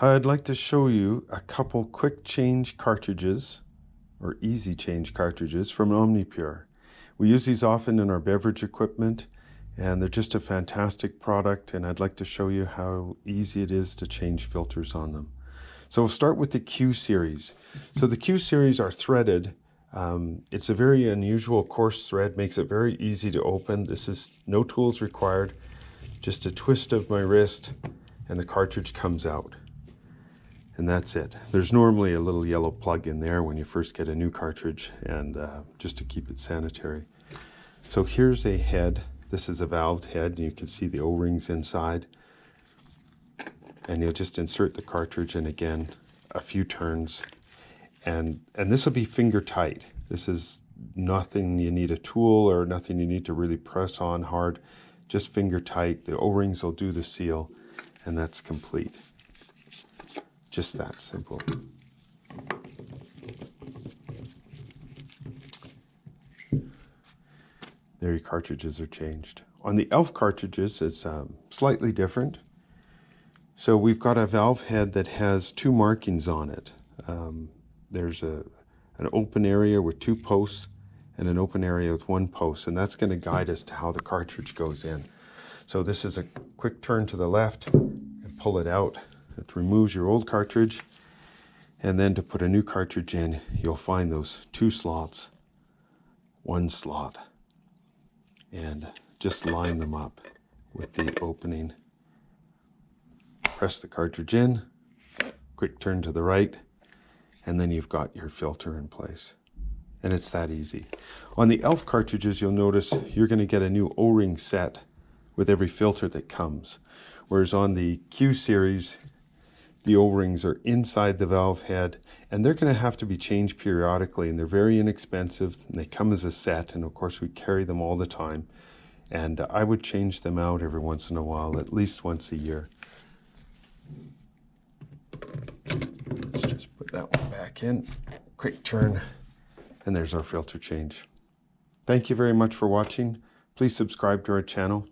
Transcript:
I'd like to show you a couple quick change cartridges or easy change cartridges from Omnipure. We use these often in our beverage equipment and they're just a fantastic product, and I'd like to show you how easy it is to change filters on them. So we'll start with the Q series. So the Q series are threaded. It's a very unusual coarse thread, makes it very easy to open. This is no tools required, just a twist of my wrist and the cartridge comes out. And that's it. There's normally a little yellow plug in there when you first get a new cartridge, and just to keep it sanitary. So here's a head. This is a valved head, and you can see the O-rings inside. And you'll just insert the cartridge in again, a few turns. And this will be finger tight. This is nothing you need a tool or nothing you need to really press on hard. Just finger tight. The O-rings will do the seal, and that's complete. Just that simple. There, your cartridges are changed. On the ELF cartridges, it's slightly different. So we've got a valve head that has two markings on it. There's an open area with two posts and an open area with one post, and that's going to guide us to how the cartridge goes in. So this is a quick turn to the left and pull it out. It removes your old cartridge, and then to put a new cartridge in, you'll find those two slots, one slot, and just line them up with the opening. Press the cartridge in, quick turn to the right, and then you've got your filter in place. And it's that easy. On the ELF cartridges, you'll notice you're going to get a new O-ring set with every filter that comes. Whereas on the Q series, the O-rings are inside the valve head, and they're going to have to be changed periodically, and they're very inexpensive, and they come as a set, and of course we carry them all the time. And I would change them out every once in a while, at least once a year. Let's just put that one back in, quick turn, and there's our filter change. Thank you very much for watching. Please subscribe to our channel.